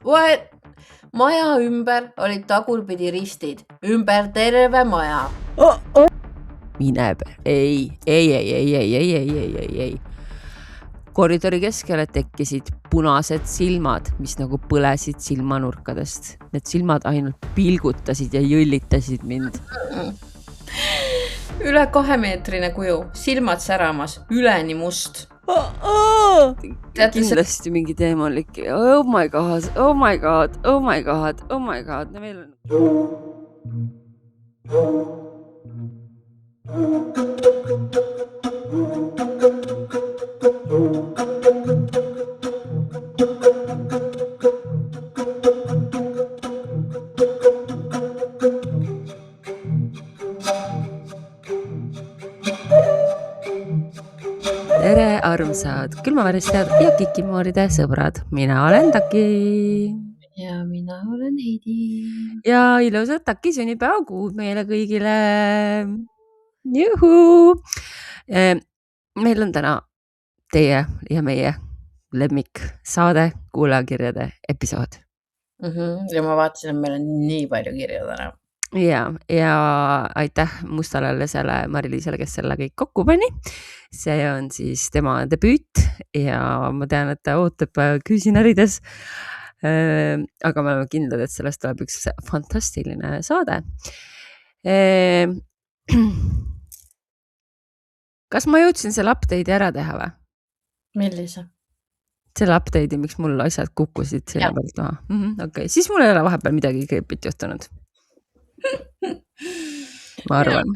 What? Maja ümber olid tagurpidi ristid. Ümber terve maja. Mine ei. Koridori keskele tekkisid punased silmad, mis nagu põlesid silmanurkadest. Need silmad ainult pilgutasid ja jõllitasid mind. Üle 2-meetrine kuju, silmad säramas, üleni must. Kindlasti mingi teemalik. Oh my god. Meil on... Tere, armsad külmaväristajad ja kikimooride sõbrad. Mina olen Taki. Ja mina olen Heidi. Ja ilusad Taki sünnipäevakuud meile kõigile. Juhu! Meil on täna teie ja meie lemmik saade kuulajakirjade episood. Ja ma vaatasin, et meil on nii palju kirju täna. Ja aitäh Mustale Lesele Mari-Liisele, kes selle kõik kokku pani. See on siis tema debüüt ja ma tean, et ta ootab küüsinärides. Aga me oleme kindlad, et sellest tuleb üks fantastiline saade. Kas ma jõudsin selle update'i ära teha või? Millise? Selle update'i, miks mul asjad kukkusid selle pealt maha. Okay. Siis mul ei ole vahepeal midagi kreepit juhtunud. Ma arvan.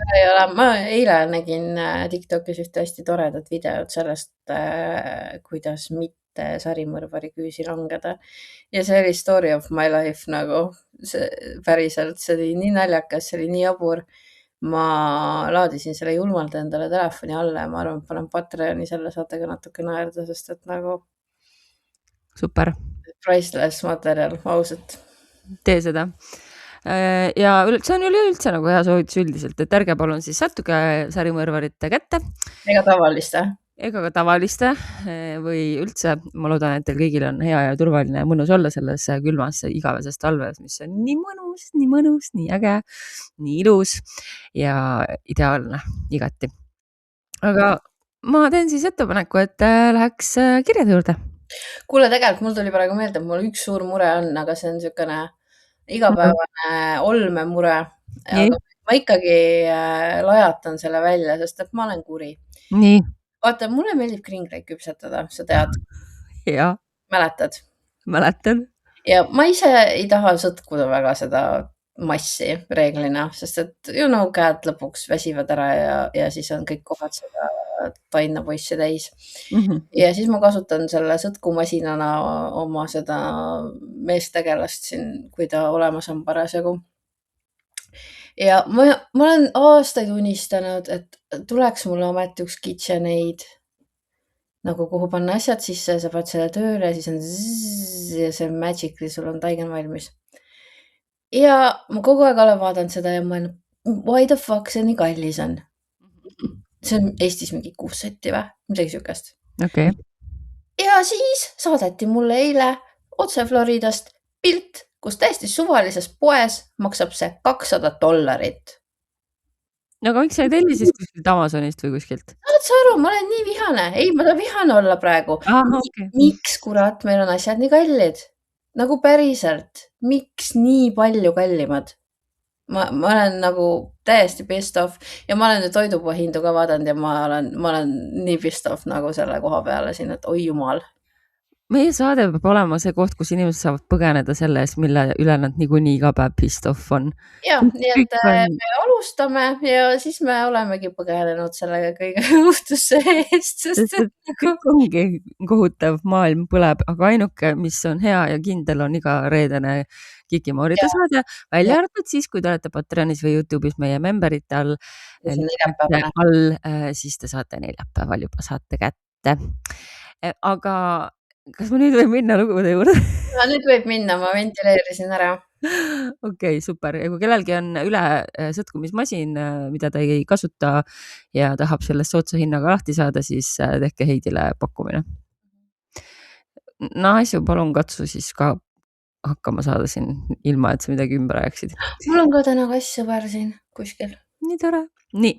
Ma eile nägin TikTokis ühte hästi toredat videot sellest, kuidas mitte sarimõrvari küüsi langeda. Ja see oli story of my life nagu päriselt. See oli nii naljakas, see oli nii jabur. Ma laadisin selle julmalt endale telefoni alla ja ma arvan, et panen Patreoni selle saatega natuke naerda, sest et nagu super. Priceless materjal, ausalt. Tee seda. Ja see on üleüldse nagu hea soovitus üldiselt, et ärge palun siis sattuge sarimõrvarite kätte. Ega tavaliste. Ega ka tavaliste või üldse, ma loodan, et teil kõigil on hea ja turvaline ja mõnus olla selles külmas igaveses talves, mis on nii mõnus, nii äge, nii ilus ja ideaalne igati. Aga ma teen siis ettepaneku, et läheks kirjade juurde. Kuule, tegelikult mul tuli praegu meelde, et mul üks suur mure on, aga see on niisugune igapäevane olmemure. Aga ma ikkagi lajatan selle välja, sest et ma olen kuri. Nii. Vaata, mulle meeldib kringleid küpsetada, sa tead. Ja. Mäletad? Mäletan. Ja ma ise ei taha sõtkuda väga seda massi reeglina, sest et käed lõpuks väsivad ära ja siis on kõik kohad seda tainapoissi täis. Ja siis ma kasutan selle sõtkumasinana oma seda meestegelast siin, kui ta olemas on parasjagu. Ja ma olen aastaid unistanud, et tuleks mulle ometi üks KitchenAid, nagu kuhu panna asjad sisse, sa paned selle tööle ja siis on zzz ja see magically sul on taigen valmis. Ja ma kogu aeg olen vaadanud seda ja ma olen, why the fuck see nii kallis on? See on Eestis mingi 6 setti või? Midagi siukest. Okay. Ja siis saadeti mulle eile otse Floridast pilt, kus täiesti suvalises poes maksab see $200. No aga miks sa ei telli siis kuskilt Amazonist või kuskilt? Saad sa aru, ma olen nii vihane. Ei, ma tahan vihane olla praegu. Okay. Miks, kurat, meil on asjad nii kallid? Nagu päriselt. Miks nii palju kallimad? Ma olen nagu täiesti pissed off ja ma olen nüüd toidupohindu ka vaadanud ja ma olen nii pissed off nagu selle koha peale siin, et oi jumal. Meie saade peab olema see koht, kus inimesed saavad põgeneda selle eest, mille üle nad niikuinii iga päev pissed off on. Ja, nii et me alustame ja siis me olemegi põgenenud sellega kõige õhtusse eest, sest kõik ongi kohutav, maailm põleb, aga ainuke, mis on hea ja kindel, on iga reedene Kikimooride saade, välja arvatud siis, kui te olete Patreonis või YouTube'is meie memberite all, siis te saate neljapäeval juba saate kätte. Aga kas ma nüüd võib minna lugude juurde? Ja, nüüd võib minna, ma ventileerisin ära. Okay, super. Ja kui kellelgi on üle sõtkumismasin, mida ta ei kasuta ja tahab sellest sootsa hinnaga lahti saada, siis tehke Heidile pakkumine. Naisu, palun katsu siis ka hakkama saada siin, ilma et sa midagi ümber ajaksid. Mul on ka täna kass-sõber siin kuskil. Nii tore. Nii.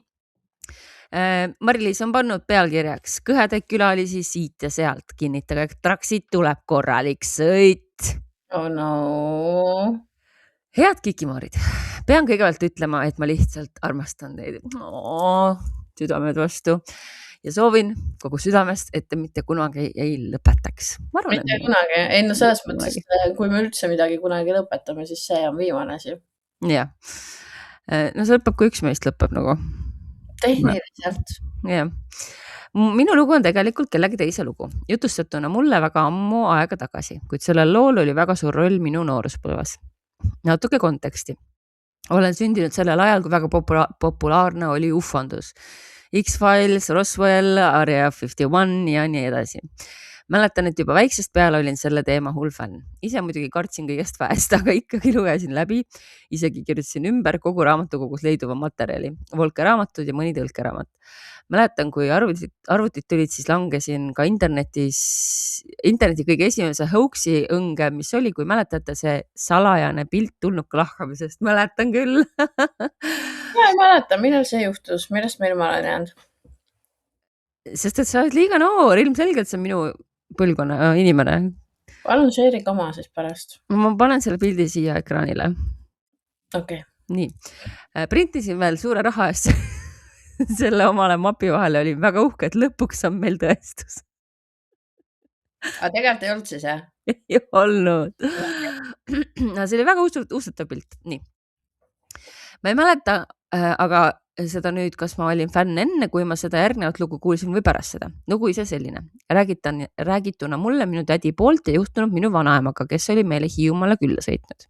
Mari-Liis on pannud pealkirjaks kõhedaid külalisi siit ja sealt. Kinnitage, et Traksit tuleb korralik sõit. Oh no. Head kikimoorid, pean kõigepealt ütlema, et ma lihtsalt armastan teid. Südamed vastu ja soovin kogu südamest, et te mitte kunagi ei lõpetaks. Mitte kunagi. Ei no selles mõttes, kui me üldse midagi kunagi lõpetame, siis see on viimane asi. Jah. No see lõpeb, kui üks meist lõpeb nagu. Tehniliselt. Jah. Minu lugu on tegelikult kellegi teise lugu. Jutustatuna mulle väga ammu aega tagasi, kuid sellel lool oli väga suur roll minu nooruspõlves. Natuke konteksti. Olen sündinud sellel ajal, kui väga populaarne oli ufondus. X-Files, Roswell, Area 51 ja nii edasi. Mäletan, et juba väiksest peale olin selle teema hull fänn. Ise muidugi kartsin kõigest väest, aga ikkagi lugesin läbi. Isegi kirjutasin ümber kogu raamatukogus leiduva materjali. Volkeraamatud ja mõni tõlkeraamat. Mäletan, kui arvutid tulid, siis langesin ka interneti kõige esimese hoaxi õnge, mis oli, kui mäletate, see salajane pilt tulnuka lahkamisest. Mäletan küll. Ma ei mäleta, millal see juhtus, millest ma ilma olen jäänud? Sest et sa oled liiga noor, ilmselgelt see on minu põlvkonna inimene. Palun share koma siis pärast. Ma panen selle pildi siia ekraanile. Okay. Nii. Printisin veel suure raha eest selle omale mapi vahele, oli väga uhke, et lõpuks on meil tõestus. Aga tegelikult ei olnud siis, jah? Ei olnud. No, see oli väga usutav pilt. Nii. Ma ei mäleta, aga seda nüüd, kas ma olin fänn enne, kui ma seda järgnevat lugu kuulsin või pärast seda. Lugu ise selline. Räägituna mulle minu tädi poolt ja juhtunud minu vanaemaga, kes oli meile Hiiumaale külla sõitnud.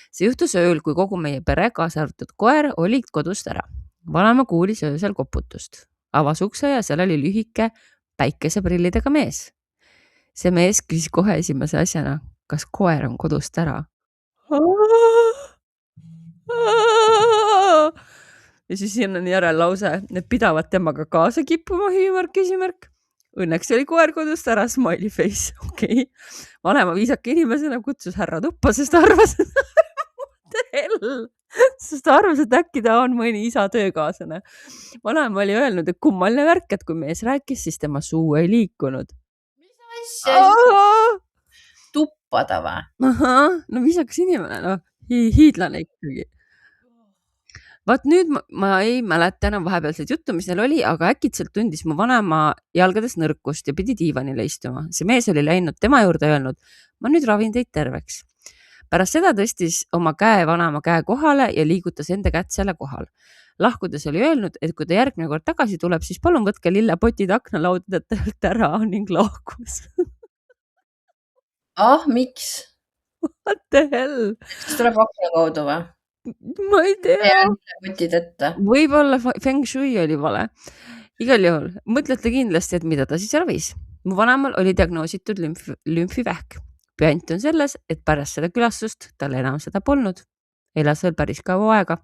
See juhtus ööl, kui kogu meie pere, kaasa arvatud koer, oli kodust ära. Vanaema kuulis öösel koputust. Avas ukse ja seal oli lühike päikeseprillidega mees. See mees küsis kohe esimese asjana, kas koer on kodust ära. Ja siis siin on järel lause, need pidavad temaga kaasa kippuma, hüümärk. Õnneks oli koer kodust ära, smiley face. Okay. Vanema viisaka inimesena kutsus härra tuppa, sest arvas, et äkki ta on mõni isa töökaaslane. Vanema oli öelnud, et kummaline värk, et kui mees rääkis, siis tema suu ei liikunud. Mis asja? Tuppada või? No viisakas inimene, no hiidlane ikkagi. Vaat nüüd ma ei mäleta enam vahepealseid juttu, mis neil oli, aga äkitselt tundis mu vanema jalgades nõrkust ja pidi diivanile istuma. See mees oli läinud tema juurde ja öelnud, ma nüüd ravin teid terveks. Pärast seda tõstis oma käe vanema käe kohale ja liigutas enda kätt selle kohal. Lahkudes oli öelnud, et kui ta järgmine kord tagasi tuleb, siis palun võtke lillepotid aknalaudadelt ära ning lahkus. Miks? What the hell? Kas tuleb akna kaudu või? Ma ei tea. Võtid ette. Võib-olla feng shui oli vale. Igal juhul, mõtlete kindlasti, et mida ta siis ravis. Mu vanemal oli diagnoositud lümfivähk. Püant on selles, et pärast seda külastust tal enam seda polnud. Elas veel päris kaua aega.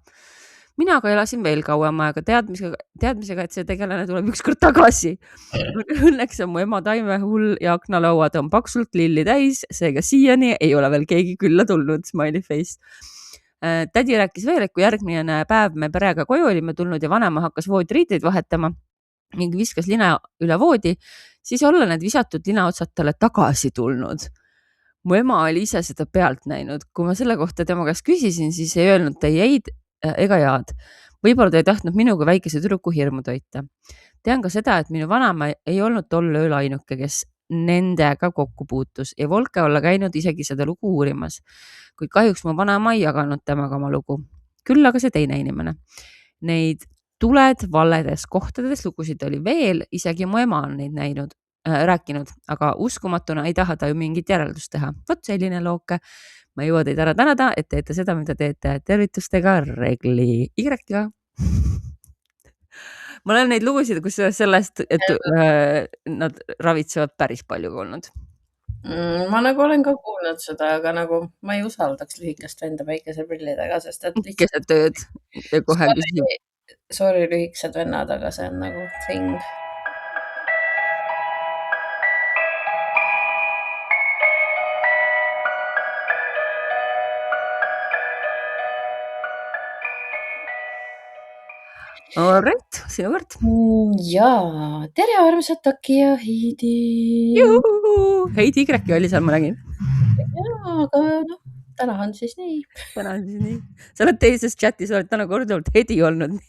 Mina aga elasin veel kauem aega teadmisega, et see tegelane tuleb ükskord tagasi. Õnneks on mu ema taimehull ja aknalauad on paksult lilli täis, seega siiani ei ole veel keegi külla tulnud, smiley face. Tädi rääkis veel, et kui järgmine päev me perega koju olime tulnud ja vanema hakkas voodiriiteid vahetama ning viskas lina üle voodi, siis olla need visatud linaotsad talle tagasi tulnud. Mu ema oli ise seda pealt näinud. Kui ma selle kohta tema käest küsisin, siis ei öelnud ta jäid ega jaad. Võib-olla ta ei tahtnud minuga väikese tüdruku hirmu toita. Tean ka seda, et minu vanema ei olnud tol ööl ainuke, kes nendega kokku puutus ja Volke olla käinud isegi seda lugu uurimas. Kuid kahjuks mu vanema ei jaganud temaga oma lugu. Küll aga see teine inimene. Neid tuled valedes kohtades lugusid oli veel, isegi mu ema on neid rääkinud, aga uskumatuna ei taha ta ju mingit järeldust teha. Vot selline looke. Ma ei jõua teid ära tänada, et teete seda, mida teete. Tervitustega Regli Y-ga. Ma olen neid lugusid, kus sellest, et nad ravitsevad päris palju olnud. Ma nagu olen ka kuulnud seda, aga nagu ma ei usaldaks lühikest venda päikeseprillidega, sest et keset tööd ja kohe küsib. Sorry lühikesed vennad, aga see on nagu thing. All right, sinu kord. Jaa, tere armsad Taki ja Heidi. Juhu! Heidi Kreki oli seal, ma nägin. Jaa, aga noh, täna on siis nii. Täna on siis nii. Sa oled teises chatis, oled täna korduvalt Heidi olnud.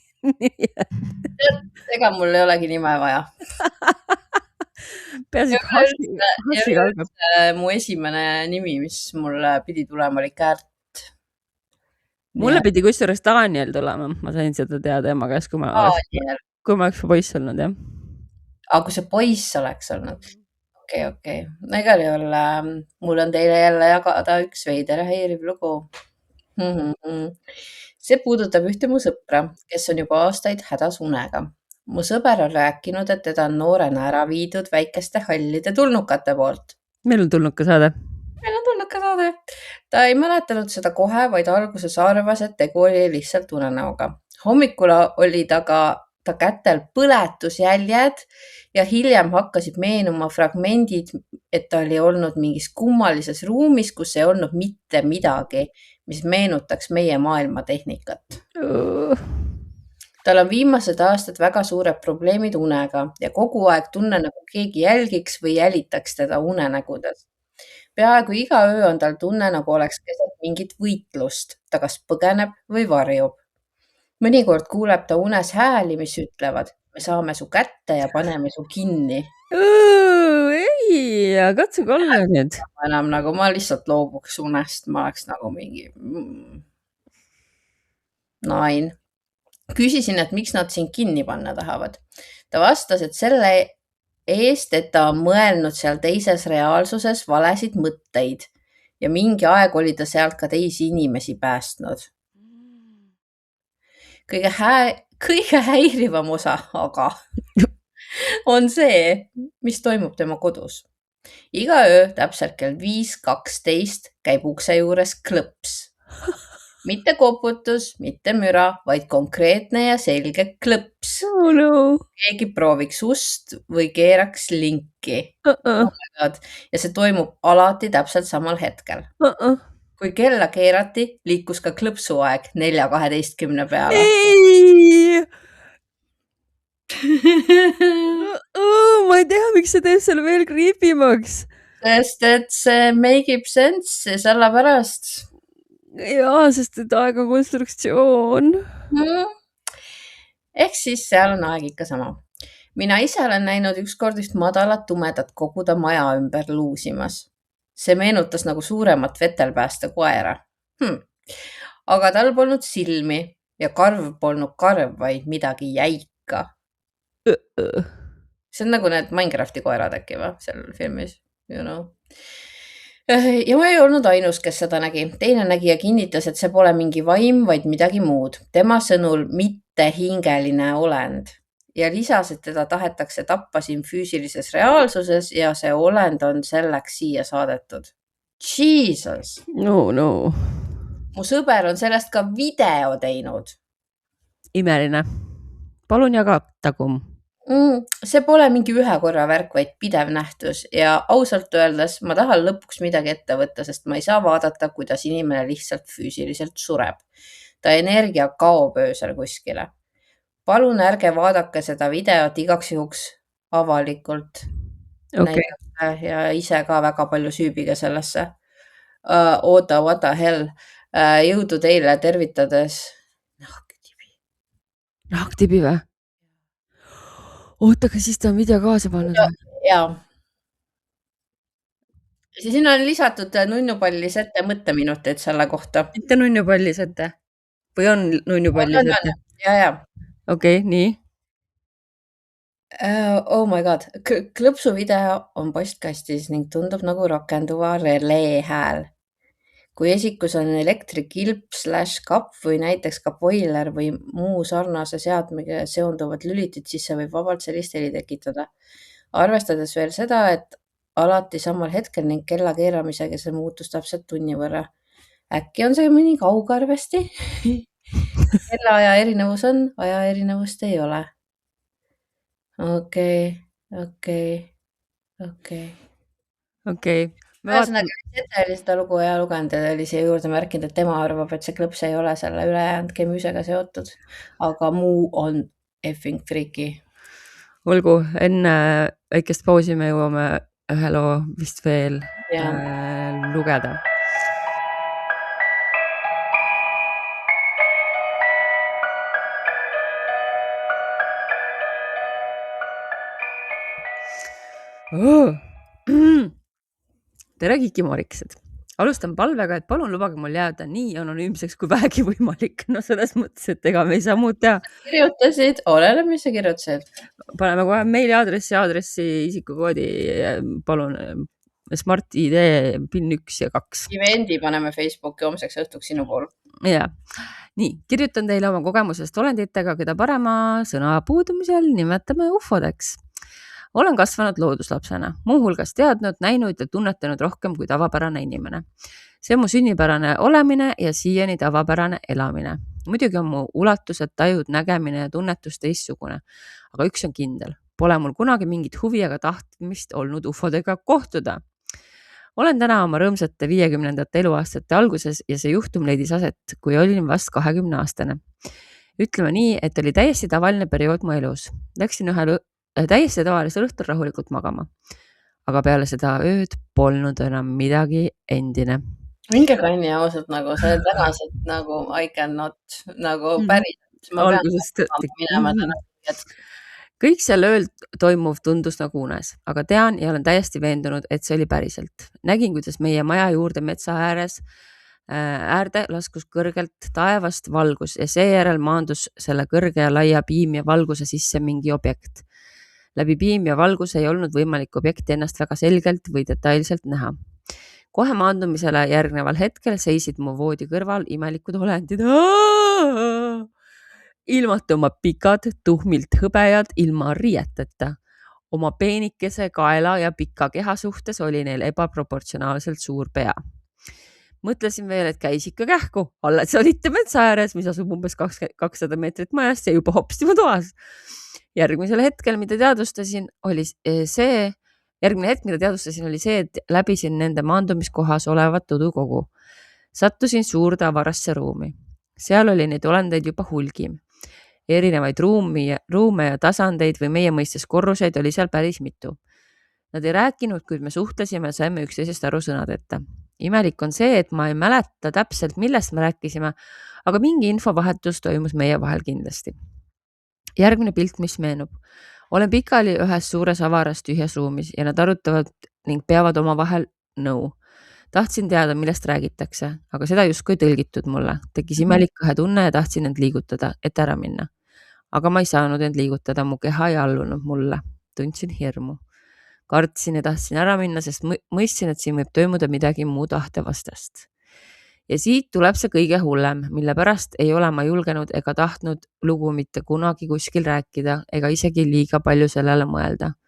Ega mul ei olegi nime vaja. Peaasi, et hašiga algab. Mu esimene nimi, mis mulle pidi tulema, oli Kärt. Mulle pidi kusjuures Daniel tulema, ma sain seda teada ema käest, kui ma oleks poiss olnud, jah. Aga kui see poiss oleks olnud? Okei. No igal juhul mul on teile jälle jagada üks veider ja häiriv lugu. See puudutab ühte mu sõpra, kes on juba aastaid hädas unega. Mu sõber on rääkinud, et teda on noorena ära viidud väikeste hallide tulnukate poolt. Meil on tulnuka saade. Ta ei mäletanud seda kohe, vaid alguses arvas, et tegu oli lihtsalt unenäoga. Hommikul oli ta kätel põletusjäljed ja hiljem hakkasid meenuma fragmendid, et ta oli olnud mingis kummalises ruumis, kus ei olnud mitte midagi, mis meenutaks meie maailma tehnikat. Tal on viimased aastad väga suured probleemid unega ja kogu aeg tunne, nagu keegi jälgiks või jälitaks teda unenägudes. Peaaegu iga öö on tal tunne, nagu oleks keset mingit võitlust. Ta kas põgeneb või varjub. Mõnikord kuuleb ta unes hääli, mis ütlevad, me saame su kätte ja paneme su kinni. Ei, katsuge olla nüüd. Enam nagu ma lihtsalt loobuks unest, ma oleks nagu mingi nain. Küsisin, et miks nad sind kinni panna tahavad. Ta vastas, et selle eest, et ta on mõelnud seal teises reaalsuses valesid mõtteid ja mingi aeg oli ta sealt ka teisi inimesi päästnud. Kõige häirivam osa aga on see, mis toimub tema kodus. Iga öö täpselt kell 5:12 käib ukse juures klõps. Mitte koputus, mitte müra, vaid konkreetne ja selge klõps. Oh no. Keegi prooviks ust või keeraks linki. Ja see toimub alati täpselt samal hetkel. Kui kella keerati, liikus ka klõpsuaeg 4:12 peale. Ei! Ma ei tea, miks see teeb selle veel creepimaks. Sest et see make ib sense sellepärast. Jaa, sest et aeg on konstruktsioon. Ehk siis seal on aeg ikka sama. Mina ise olen näinud ükskord üht madalat tumedat koguda maja ümber luusimas. See meenutas nagu suuremat vetelpääste koera. Aga tal polnud silmi ja karv polnud karv, vaid midagi jäika. See on nagu need Minecrafti koerad äkki või seal filmis, you know. Ja ma ei olnud ainus, kes seda nägi. Teine nägija kinnitas, et see pole mingi vaim, vaid midagi muud. Tema sõnul mitte hingeline olend. Ja lisas, et teda tahetakse tappa siin füüsilises reaalsuses ja see olend on selleks siia saadetud. Jesus! No. Mu sõber on sellest ka video teinud. Imeline. Palun jagatagu. See pole mingi ühe korra värk, vaid pidev nähtus ja ausalt öeldes ma tahan lõpuks midagi ette võtta, sest ma ei saa vaadata, kuidas inimene lihtsalt füüsiliselt sureb. Ta energia kaob öösel kuskile. Palun ärge vaadake seda videot igaks juhuks avalikult. Näidake ja ise ka väga palju süübige sellesse. Oota, what the hell. Jõudu teile tervitades. Nahktibi või? Oota, aga siis ta on video kaasa pannud või? Jaa. Siin on lisatud nunnupallis ette mõtteminuteid selle kohta. Mitte nunnupallis ette? Või on nunnupallis ette? Jaa. Okei, nii. Oh my god. Klõpsu video on postkastis ning tundub nagu rakenduva relee hääl. Kui esikus on elektrikilp/kapp või näiteks ka boiler või muu sarnase seadmega seonduvad lülitid, siis see võib vabalt sellist heli tekitada. Arvestades veel seda, et alati samal hetkel ning kella keeramisega see muutus täpselt tunni võrra. Äkki on see mõni kaugarvesti? Kella aja erinevus on, aja erinevust ei ole. Okei. Ühesõnaga, ette oli seda lugu ja lugenud ja oli siia juurde märkinud, et tema arvab, et see klõps ei ole selle ülejäänud kemüsega seotud, aga muu on effing freaky. Olgu, enne väikest pausi me jõuame ühe loo vist veel lugeda. Tere kikimooriksed! Alustan palvega, et palun lubage mul jääda nii anonüümseks kui vähegi võimalik. No selles mõttes, et ega me ei saa muud teha. Kirjutasid, oleneb, mis sa kirjutasid. Paneme kohe meiliaadressi, isikukoodi, palun Smart ID PIN 1 ja 2. Evendi paneme Facebooki homseks õhtuks sinu pool. Ja. Nii, kirjutan teile oma kogemusest olenditega, keda parema sõna puudumisel nimetame ufodeks. Olen kasvanud looduslapsena, muuhulgas teadnud, näinud ja tunnetanud rohkem kui tavapärane inimene. See on mu sünnipärane olemine ja siiani tavapärane elamine. Muidugi on mu ulatused, tajud, nägemine ja tunnetus teistsugune. Aga üks on kindel. Pole mul kunagi mingit huvi ega tahtmist olnud ufodega kohtuda. Olen täna oma rõõmsate 50. eluaastate alguses ja see juhtum leidis aset, kui olin vast 20-aastane. Ütleme nii, et oli täiesti tavaline periood mu elus. Läksin täiesti tavalisel õhtul rahulikult magama. Aga peale seda ööd polnud enam midagi endine. Minge kanni ausalt nagu, see tänased nagu I cannot nagu päris. Ma pean minema tänased. Kõik seal ööl toimuv tundus nagu unes, aga tean ja olen täiesti veendunud, et see oli päriselt. Nägin, kuidas meie maja juurde metsa äärde laskus kõrgelt taevast valgus ja seejärel maandus selle kõrge ja laia piim ja valguse sisse mingi objekt. Läbi piim ja valguse ei olnud võimalik objekti ennast väga selgelt või detailselt näha. Kohe maandumisele järgneval hetkel seisid mu voodi kõrval imelikud olendid. Ilmati oma pikad, tuhmilt hõbejad ilma riieteta. Oma peenikese kaela ja pika keha suhtes oli neil ebaproportsionaalselt suur pea. Mõtlesin veel, et käis ikka kähku. Alles olite metsa ääres, mis asub umbes 200 meetrit majast ja juba hopsti mu toas. Järgmine hetk, mida teadvustasin, oli see, et läbisin nende maandumiskohas olevat udukogu. Sattusin suurde avarasse ruumi. Seal oli neid olendeid juba hulgim. Erinevaid ruume ja tasandeid või meie mõistes korruseid oli seal päris mitu. Nad ei rääkinud, kuid me suhtlesime ja saime üksteisest aru sõnadeta. Imelik on see, et ma ei mäleta täpselt, millest me rääkisime, aga mingi infovahetus toimus meie vahel kindlasti. Järgmine pilt, mis meenub. Olen pikali ühes suures avaras tühjas ruumis ja nad arutavad ning peavad oma vahel nõu. Tahtsin teada, millest räägitakse, aga seda justkui tõlgitud mulle. Tekkis imelik tunne ja tahtsin end liigutada, et ära minna. Aga ma ei saanud end liigutada, mu keha ei allunud mulle. Tundsin hirmu. Kartsin ja tahtsin ära minna, sest mõistsin, et siin võib toimuda midagi muu tahte vastast. Ja siit tuleb see kõige hullem, mille pärast ei ole ma julgenud ega tahtnud lugu mitte kunagi kuskil rääkida ega isegi liiga palju sellele mõelda.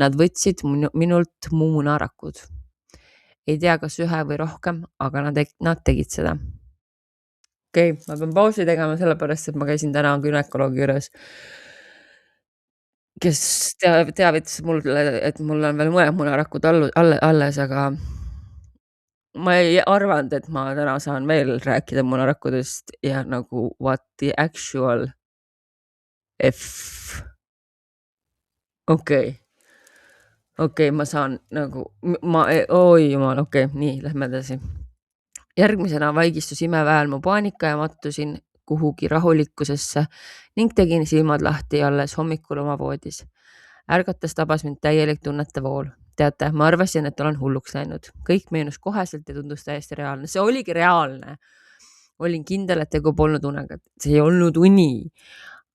Nad võtsid minult mu munarakud. Ei tea, kas ühe või rohkem, aga nad tegid seda. Okei, ma pean pausi tegema sellepärast, et ma käisin täna günekoloogi juures, kes teavitas mulle, et mul on veel mõned munarakud alles, aga ma ei arvanud, et ma täna saan veel rääkida munarakkudest ja nagu what the actual F. Okei, ma saan nagu, oi jumal, nii, lähme edasi. Järgmisena vaigistus imeväel mu paanika ja mattusin kuhugi rahulikkusesse ning tegin silmad lahti alles hommikul oma voodis. Ärgates tabas mind täielik tunnete vool. Teate, ma arvasin, et olen hulluks läinud. Kõik meenus koheselt ja tundus täiesti reaalne. See oligi reaalne. Olin kindel, et tegu polnud unega. See ei olnud uni.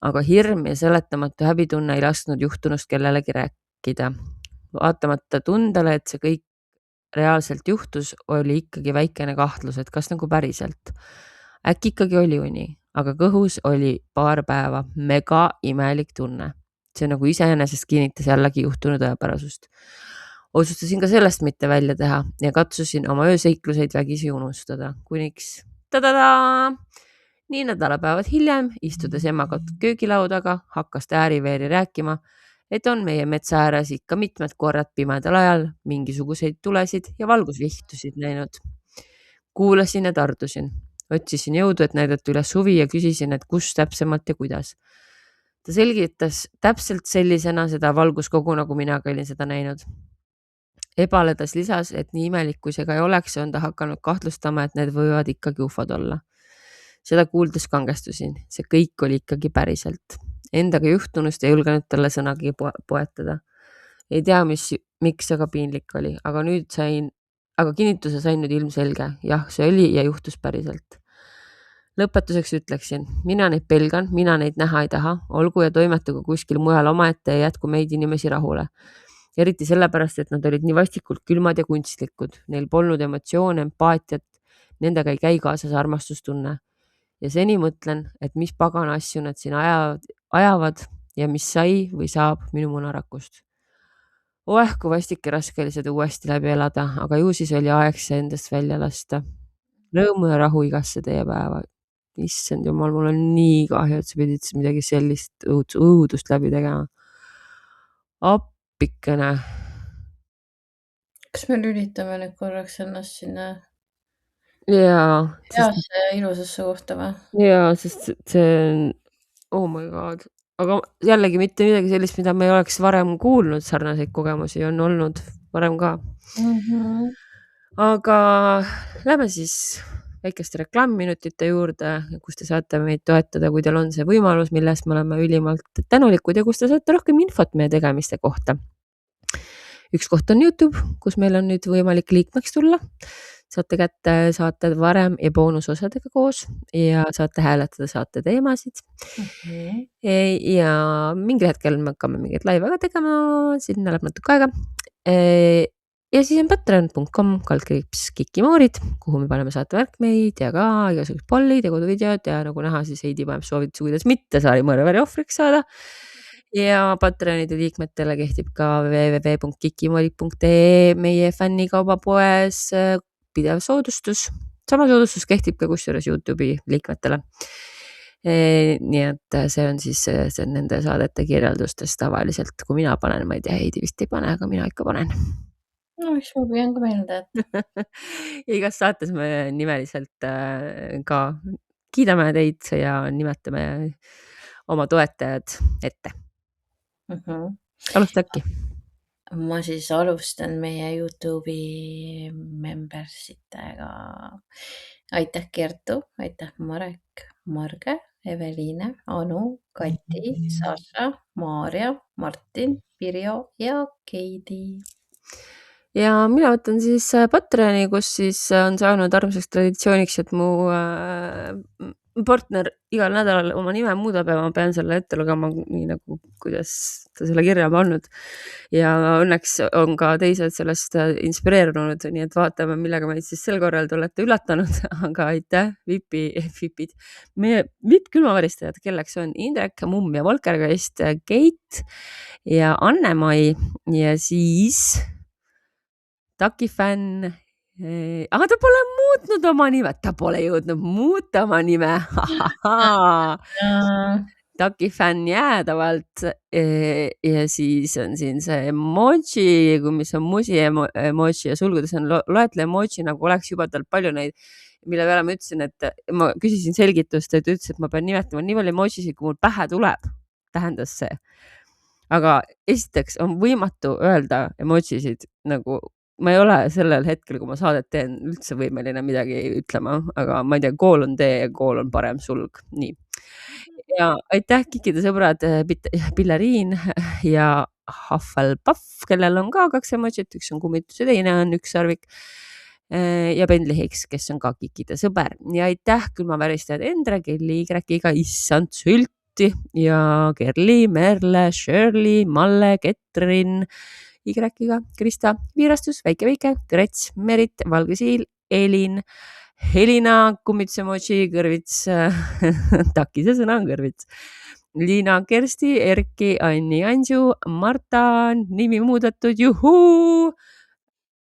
Aga hirm ja seletamatu häbitunne ei lasknud juhtunust kellelegi rääkida. Vaatamata tundele, et see kõik reaalselt juhtus, oli ikkagi väikene kahtlus, et kas nagu päriselt. Äkki ikkagi oli uni, aga kõhus oli paar päeva mega imelik tunne. See nagu iseenesest kinnitas jällegi juhtunud õepärasust. Otsustasin ka sellest mitte välja teha ja katsusin oma ööseikluseid vägisi unustada. Kuniks nii nädalapäevad hiljem, istudes emaga köögilaudaga, hakkas ta ääriveeri rääkima, et on meie metsa ääres ikka mitmed korrad pimedal ajal mingisuguseid tulesid ja valgusvihtusid näinud. Kuulasin ja tardusin. Otsisin jõudu, et näidata üles huvi ja küsisin, et kus täpsemalt ja kuidas. Ta selgitas täpselt sellisena seda valguskogu, nagu minagi olin seda näinud. Ebaledas lisas, et nii imelik kui see ka ei oleks, on ta hakanud kahtlustama, et need võivad ikkagi ufod olla. Seda kuuldes kangestusin, see kõik oli ikkagi päriselt. Endaga juhtunust ei julgenud talle sõnagi poetada. Ei tea, miks, aga piinlik oli, aga kinnituse sain nüüd ilmselge. Jah, see oli ja juhtus päriselt. Lõpetuseks ütleksin, mina neid pelgan, mina neid näha ei taha, olgu ja toimetagu kuskil mujal omaette ja jätku meid inimesi rahule. Eriti sellepärast, et nad olid nii vastikult külmad ja kunstlikud. Neil polnud emotsioone, empaatiat, nendega ei käi kaasas armastustunne. Ja seni mõtlen, et mis pagana asju nad siin ajavad ja mis sai või saab minu munarakust. Kui vastik ja raske oli seda uuesti läbi elada, aga ju siis oli aeg see endast välja lasta. Rõõmu ja rahu igasse teie päeva. Issand jumal, mul on nii kahju, et sa pidid midagi sellist õudust läbi tegema. Appikene. Kas me lülitame nüüd korraks ennast sinna Jaa. heasse ja ilusasse kohta või? Jaa, sest see on, oh my god. Aga jällegi mitte midagi sellist, mida me ei oleks varem kuulnud, sarnaseid kogemusi on olnud varem ka. Aga lähme siis väikeste reklaamminutite juurde, kus te saate meid toetada, kui teil on see võimalus, millest me oleme ülimalt tänulikud ja kus te saate rohkem infot meie tegemiste kohta. Üks koht on YouTube, kus meil on nüüd võimalik liikmeks tulla. Saate kätte saated varem ja boonusosadega koos ja saate hääletada saate teemasid. Ja mingil hetkel me hakkame mingeid laive ka tegema, sinna läheb natuke aega. Ja siis on patreon.com/kikimoorid, kuhu me paneme saatevärkmeid ja ka igasugused pollid ja koduvideod ja nagu näha, siis Heidi paneb soovitusi, kuidas mitte sarimõrvari ohvriks saada. Ja Patreonide liikmetele kehtib ka www.kikimoorid.ee meie fännikaubapoes pidev soodustus. Sama soodustus kehtib ka kusjuures YouTube'i liikmetele. Nii et see on siis see nende saadete kirjeldustes tavaliselt, kui mina panen, ma ei tea, Heidi vist ei pane, aga mina ikka panen. No miks ma püüan ka meelde, et ja igas saates me nimeliselt ka kiidame teid ja nimetame oma toetajad ette. Alusta äkki. Ma siis alustan meie YouTube'i membersitega. Aitäh Kertu, aitäh Marek, Marge, Eveliine, Anu, Kati, Sasha, Maarja, Martin, Pirjo ja Keidi. Ja mina võtan siis Patreoni, kus siis on saanud armsaks traditsiooniks, et mu partner igal nädalal oma nime muudab ja ma pean selle ette lugema nii nagu, kuidas ta selle kirja pannud. Ja õnneks on ka teised sellest inspireerunud, nii et vaatame, millega meid siis sel korral te olete üllatanud, aga aitäh vipid. Meie vipp-külmavaristajad, kelleks on Indrek, Mumm ja Volkergeist, Keit ja Anne-Mai ja siis Takifänn. Aga ta pole muutnud oma nime, ta pole jõudnud muuta oma nime. Takifänn jäädavalt ja siis on siin see emoji, mis on musi emoji ja sulgudes on loetle emoji, nagu oleks juba tal palju neid, mille peale ma ütlesin, et ma küsisin selgitust, et ütles, et ma pean nimetama nii palju emojisid, kui mul pähe tuleb, tähendas see. Aga esiteks on võimatu öelda emojisid, nagu ma ei ole sellel hetkel, kui ma saadet teen, üldse võimeline midagi ütlema, aga ma ei tea, kool on tee ja kool on parem sulg. Nii. Ja aitäh Kikide sõbrad Pilleriin ja Hufflepuff, kellel on ka 2 emojit, üks on kummitus ja teine on üks sarvik. Ja Bentley Hicks, kes on ka Kikide sõber. Ja aitäh külmaväristajad Endre, Kelly, Y-ga, issand sülti ja Kerli, Merle, Shirley, Malle, Ketrin, Y-ga, Krista, Viirastus, Väike, Trets, Merit, Valgesiil, Elin, Helina, kummituse emoji, kõrvits, takise sõna on kõrvits, Liina, Kersti, Erki, Anni, Anju, Marta, nimi muudetud, juhuu,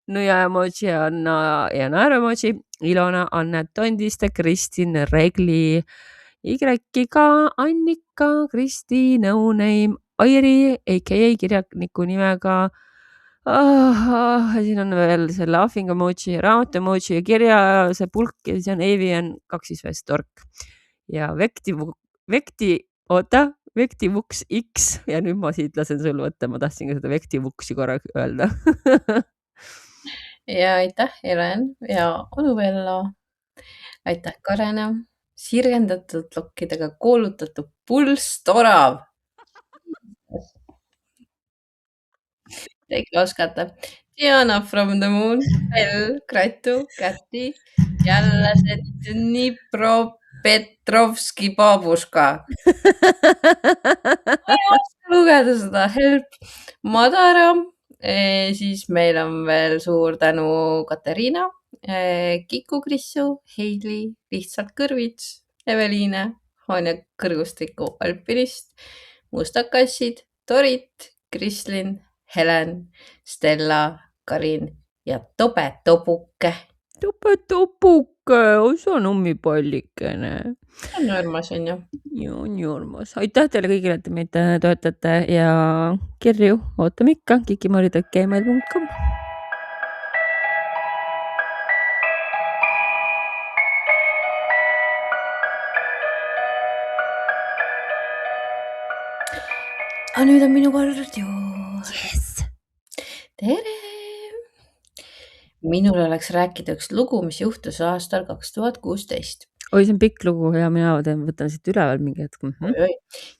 nõja emoji, Anna ja naeru emoji, Ilona, Anne, Tondiste, Kristin, Regli, Y-ga, Annika, Kristi, No Name, Airi, a.k.a. kirjaniku nimega. Siin on veel selle ahvinga emoji, raamatu emoji ja kirja see pulk ja siis on Avian 2 Stork ja Vekti, Vectivux X ja nüüd ma siit lasen sul võtta, ma tahtsin ka seda Vectivuxi korra öelda. Ja aitäh, Helen ja onu Vello. Aitäh, Karena. Sirgendatud lokkidega koolutatud pulsstorav. Te ikka oskate. Diana from the moon, Bell, Gratu, Käti, jälle see Dnipropetrovski babuška. Ma ei oska lugeda seda, help. Madara, siis meil on veel suur tänu Katariina, Kiku Krissu, Heili, Lihtsalt Kõrvits, Eveliine, Hanja Kõrgustiku alpinist, Mustad kassid, Torit, Krislin, Helen, Stella, Karin ja Tobe Tobuke. Tobe Tobuke, osa nummipallikene. On armas, on ju? Joo, on armas. Aitäh teile kõigile, et meid toetate ja kirju ootame ikka kikimori.gmail.com. Aga nüüd on minu kord ju. Yes. Tere! Minul oleks rääkida üks lugu, mis juhtus aastal 2016. Oi, see on pikk lugu ja mina võtan siit üleval mingi hetk.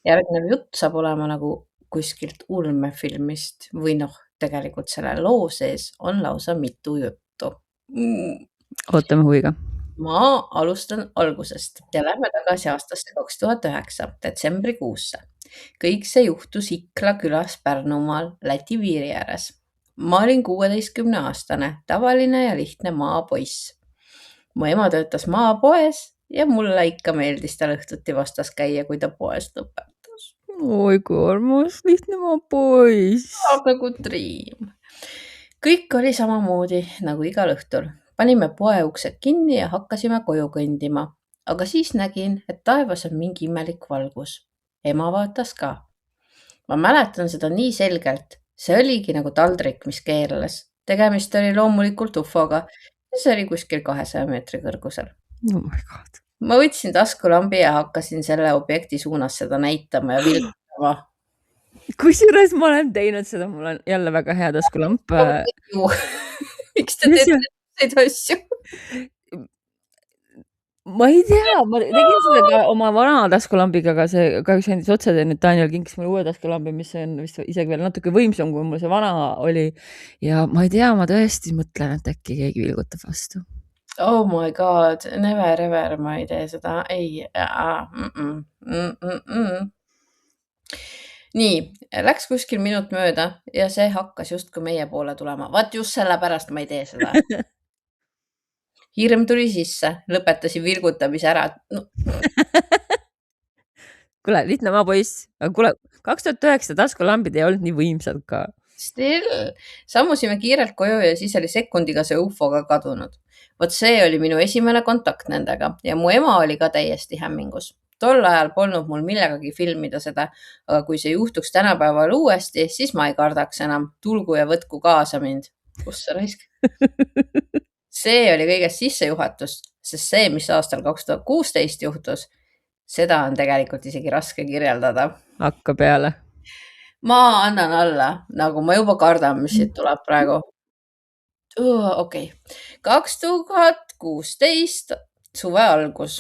Järgnev jutt saab olema nagu kuskilt ulmefilmist või tegelikult selle loo sees on lausa mitu juttu. Ootame huviga. Ma alustan algusest ja lähme tagasi aastasse 2009, detsembrikuusse. Kõik see juhtus Ikla külas Pärnumaal Läti piiri ääres. Ma olin 16-aastane, tavaline ja lihtne maapoiss. Mu ema töötas maapoes ja mulle ikka meeldis tal õhtuti vastas käia, kui ta poes lõpetas. Oi, kui armas, lihtne maapoiss. Nagu dream. Kõik oli samamoodi nagu igal õhtul. Panime poe uksed kinni ja hakkasime koju kõndima. Aga siis nägin, et taevas on mingi imelik valgus. Ema vaatas ka. Ma mäletan seda nii selgelt. See oligi nagu taldrik, mis keerles. Tegemist oli loomulikult ufoga ja see oli kuskil 200 meetri kõrgusel. Oh my God. Ma võtsin taskulambi ja hakkasin selle objekti suunas seda näitama ja vilkama. Kusjuures ma olen teinud seda, mul on jälle väga hea taskulamp. Miks te teete neid asju? Ma ei tea, ma tegin seda ka oma vana taskulambiga, aga see kahjuks andis otsa nüüd Daniel kinkis mulle uue taskulambi, mis on vist isegi veel natuke võimsam, kui mul see vana oli. Ja ma ei tea, ma tõesti mõtlen, et äkki keegi vilgutab vastu. Oh my God, never ever, ma ei tee seda. Ei, Nii, läks kuskil minut mööda ja see hakkas justkui meie poole tulema. Vaat just sellepärast ma ei tee seda. Hirm tuli sisse, lõpetasin vilgutamise ära. Kuule, lihtne maapoiss. Kuule, 2009 taskulambid ei olnud nii võimsad ka. Still. Sammusime kiirelt koju ja siis oli sekundiga see ufoga kadunud. Vot see oli minu esimene kontakt nendega ja mu ema oli ka täiesti hämmingus. Tol ajal polnud mul millegagi filmida seda, aga kui see juhtuks tänapäeval uuesti, siis ma ei kardaks enam. Tulgu ja võtku kaasa mind. Kus sa raisk? See oli kõigest sissejuhatust, sest see, mis aastal 2016 juhtus, seda on tegelikult isegi raske kirjeldada. Hakka peale. Ma annan alla, nagu ma juba kardan, mis siit tuleb praegu. Okei. 2016 suve algus.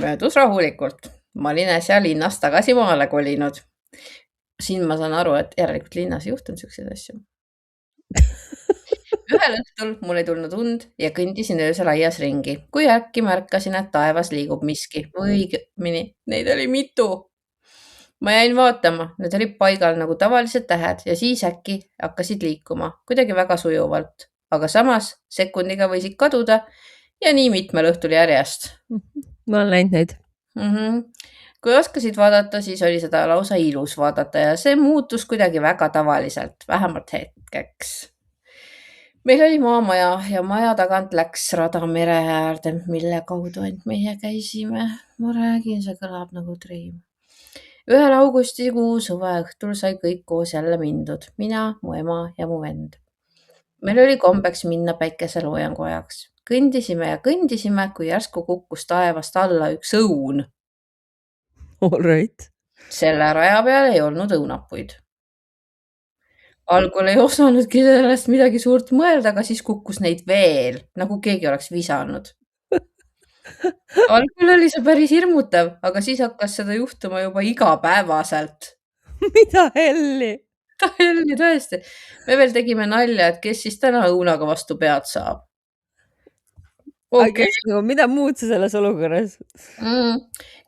Möödus rahulikult. Ma olin äsja linnast tagasi maale kolinud. Siin ma saan aru, et järelikult linnas ei juhtunud selliseid asju. Ühel õhtul mul ei tulnud und ja kõndisin öösel aias ringi, kui äkki märkasin, et taevas liigub miski. Õigemini, neid oli mitu. Ma jäin vaatama, need olid paigal nagu tavalised tähed ja siis äkki hakkasid liikuma, kuidagi väga sujuvalt. Aga samas sekundiga võisid kaduda ja nii mitmel õhtul järjest. Ma olen näinud neid. Kui oskasid vaadata, siis oli seda lausa ilus vaadata ja see muutus kuidagi väga tavaliselt, vähemalt hetkeks. Meil oli maamaja ja maja tagant läks rada mere äärde, mille kaudu ainult meie käisime. Ma räägin, see kõlab nagu dream. Ühel augustikuu suve õhtul sai kõik koos jälle mindud. Mina, mu ema ja mu vend. Meil oli kombeks minna päikeseloojangu ajaks. Kõndisime ja kõndisime, kui järsku kukkus taevast alla üks õun. All right. Selle raja peal ei olnud õunapuid. Algul ei osanudki sellest midagi suurt mõelda, aga siis kukkus neid veel, nagu keegi oleks visanud. Algul oli see päris hirmutav, aga siis hakkas seda juhtuma juba igapäevaselt. Mida helli? Helli tõesti. Me veel tegime nalja, et kes siis täna õunaga vastu pead saab. Okay. Mida muud sa selles olukorras?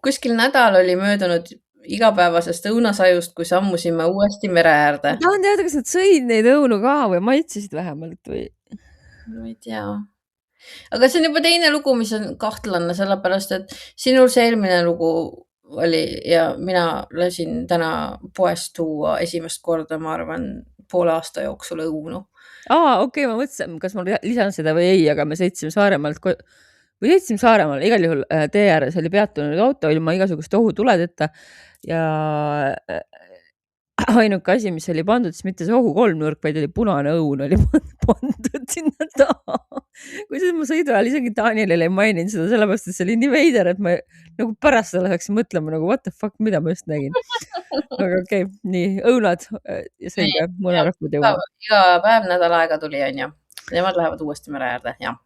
Kuskil nädal oli möödunud igapäevasest õunasajust, kui sammusime uuesti mere äärde. Ma tahan teada, kas nad sõid neid õunu ka või maitsesid vähemalt või? Ma ei tea. Aga see on juba teine lugu, mis on kahtlane, sellepärast, et sinul see eelmine lugu oli ja mina lasin täna poest tuua esimest korda, ma arvan, poole aasta jooksul õunu. Okei, ma mõtlesin, kas ma lisan seda või ei, aga me sõitsime Saaremaalt või sõitsime Saaremaal, igal juhul tee ääres oli peatunud auto ilma igasugust ohutuledeta ja ainuke asi, mis oli pandud, siis mitte see ohukolmnurk, vaid oli punane õun oli pandud sinna taha. Kusjuures ma sõidu ajal isegi Danielile ei maininud seda, sellepärast, et see oli nii veider, et ma nagu pärast selle läksin mõtlema nagu what the fuck, mida ma just nägin. Aga okei, nii, õunad ja selge, munarakud ja õunad. Iga päev nädal aega tuli, on ju. Nemad lähevad uuesti mere äärde, jah.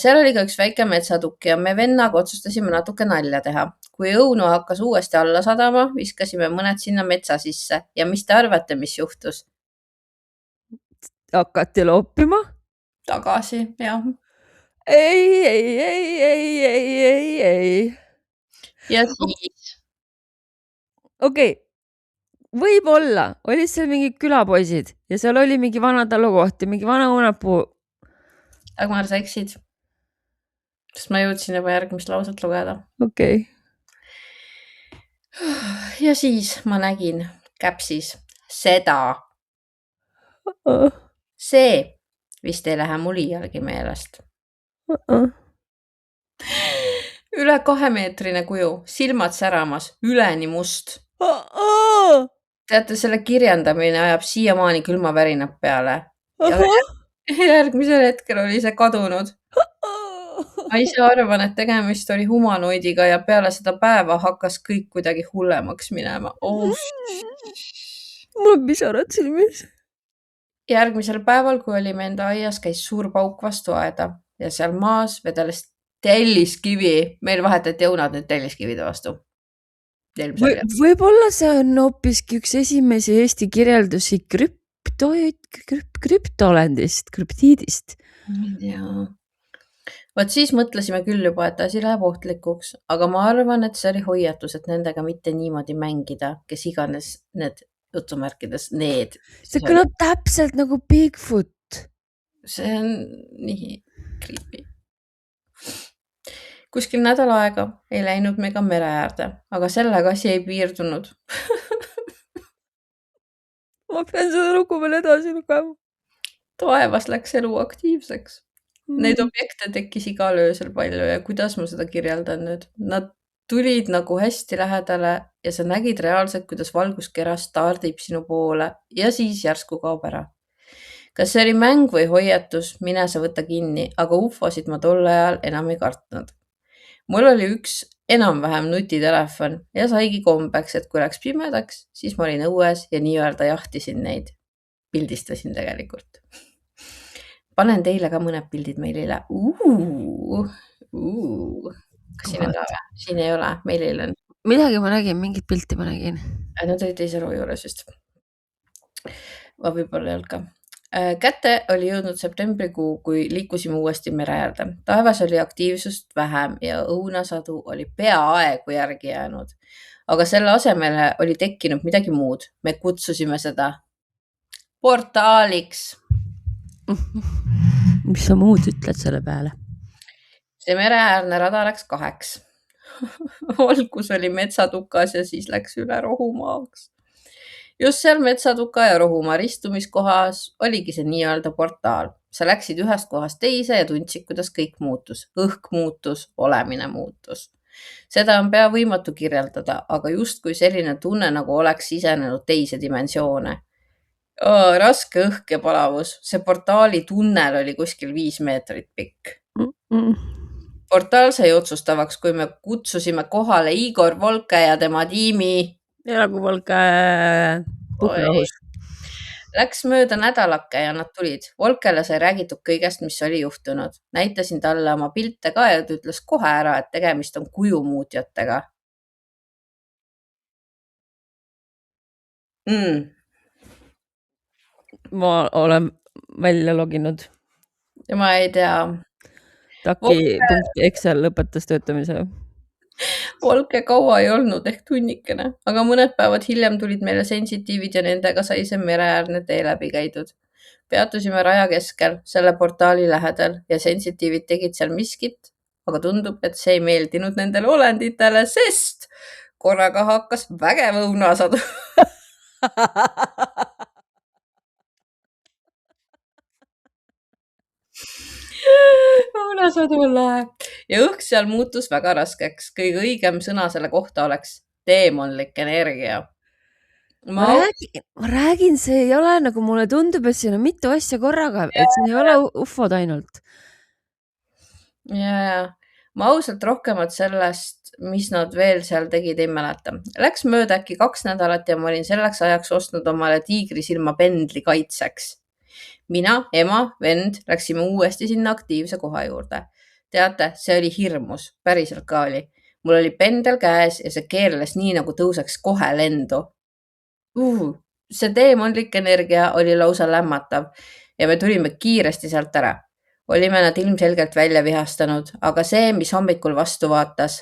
Seal oli ka üks väike metsatukk ja me vennaga otsustasime natuke nalja teha. Kui õunu hakkas uuesti alla sadama, viskasime mõned sinna metsa sisse ja mis te arvate, mis juhtus? Hakati loopima? Tagasi, jah. Ei. Ja siis? Okei. Võib-olla oli seal mingid külapoisid ja seal oli mingi vana talukoht ja mingi vana õunapuu. Dagmar, sa eksid. Sest ma jõudsin juba järgmist lauset lugeda. Okei. Ja siis ma nägin käpsis seda. See vist ei lähe mul iialgi meelest. Üle 2-meetrine kuju, silmad säramas, üleni must. Teate, selle kirjandamine ajab siiamaani külmavärinad peale. Ja järgmisel hetkel oli see kadunud. Ma ise arvan, et tegemist oli humanoidiga ja peale seda päeva hakkas kõik kuidagi hullemaks minema. Mul on pisarad silmis. Järgmisel päeval, kui olime enda aias, käis suur pauk vastu aeda ja seal maas vedeles telliskivi. Meil vahetati õunad nüüd telliskivide vastu. Võib-olla see on hoopiski üks esimesi Eesti kirjeldusi krüptolendist, krüptiidist. Ja. Vaat siis mõtlesime küll juba, et asi läheb ohtlikuks, aga ma arvan, et see oli hoiatus, et nendega mitte niimoodi mängida, kes iganes need jutumärkides need. See kõlab täpselt nagu Bigfoot. See on nii creepy. Kuskil nädal aega ei läinud me ka mere äärde, aga sellega asi ei piirdunud. Ma pean seda lugu veel edasi lugema. Taevas läks elu aktiivseks. Neid objekte tekkis igal öösel palju ja kuidas ma seda kirjeldan nüüd? Nad tulid nagu hästi lähedale ja sa nägid reaalselt, kuidas valguskera stardib sinu poole ja siis järsku kaob ära. Kas see oli mäng või hoiatus, mine sa võta kinni, aga ufosid ma tol ajal enam ei kartnud. Mul oli üks enam-vähem nutitelefon ja saigi kombeks, et kui läks pimedaks, siis ma olin õues ja nii-öelda jahtisin neid. Pildistasin tegelikult. Panen teile ka mõned pildid meilile. Kas siin on ka või? Siin ei ole, meilil on. Midagi ma nägin, mingit pilti ma nägin. Nad olid teise roo juures vist. Ma võib-olla ei olnud ka. Kätte oli jõudnud septembrikuu, kui liikusime uuesti mere äärde. Taevas oli aktiivsust vähem ja õunasadu oli peaaegu järgi jäänud. Aga selle asemele oli tekkinud midagi muud. Me kutsusime seda portaaliks. Mis sa muud ütled selle peale? See mereäärne rada läks 2. Algus oli metsatukas ja siis läks üle rohumaaks. Just seal metsatuka ja rohumaa ristumiskohas oligi see nii-öelda portaal. Sa läksid ühest kohast teise ja tundsid, kuidas kõik muutus. Õhk muutus, olemine muutus. Seda on pea võimatu kirjeldada, aga just kui selline tunne, nagu oleks sisenenud teise dimensioone. Raske õhk ja palavus. See portaali tunnel oli kuskil 5 meetrit pikk. portaal sai otsustavaks, kui me kutsusime kohale Igor Volke ja tema tiimi. elagu Volke, puhka õhus. Läks mööda nädalake ja nad tulid. Volkele sai räägitud kõigest, mis oli juhtunud. Näitasin talle oma pilte ka ja ta ütles kohe ära, et tegemist on kujumuutjatega. Ma olen välja loginud. Ja ma ei tea. Taki.excel lõpetas töötamise. Volke kaua ei olnud ehk tunnikene, aga mõned päevad hiljem tulid meile sensitiivid ja nendega sai see mereäärne tee läbi käidud. Peatusime raja keskel, selle portaali lähedal ja sensitiivid tegid seal miskit, aga tundub, et see ei meeldinud nendele olenditele, sest korraga hakkas vägev õunasadu. õunasadu on lahe. Ja õhk seal muutus väga raskeks. Kõige õigem sõna selle kohta oleks teemonlik energia. Ma räägin, see ei ole nagu mulle tundub, et siin on mitu asja korraga, et siin ei ole ufod ainult. Ja ma ausalt rohkemat sellest, mis nad veel seal tegid, ei mäleta. Läks mööda äkki 2 nädalat ja ma olin selleks ajaks ostnud omale tiigrisilma pendli kaitseks. Mina, ema, vend läksime uuesti sinna aktiivse koha juurde. Teate, see oli hirmus, päriselt ka oli. Mul oli pendel käes ja see keerles nii, nagu tõuseks kohe lendu. See teemonlik energia oli lausa lämmatav ja me tulime kiiresti sealt ära. Olime nad ilmselgelt välja vihastanud, aga see, mis hommikul vastu vaatas.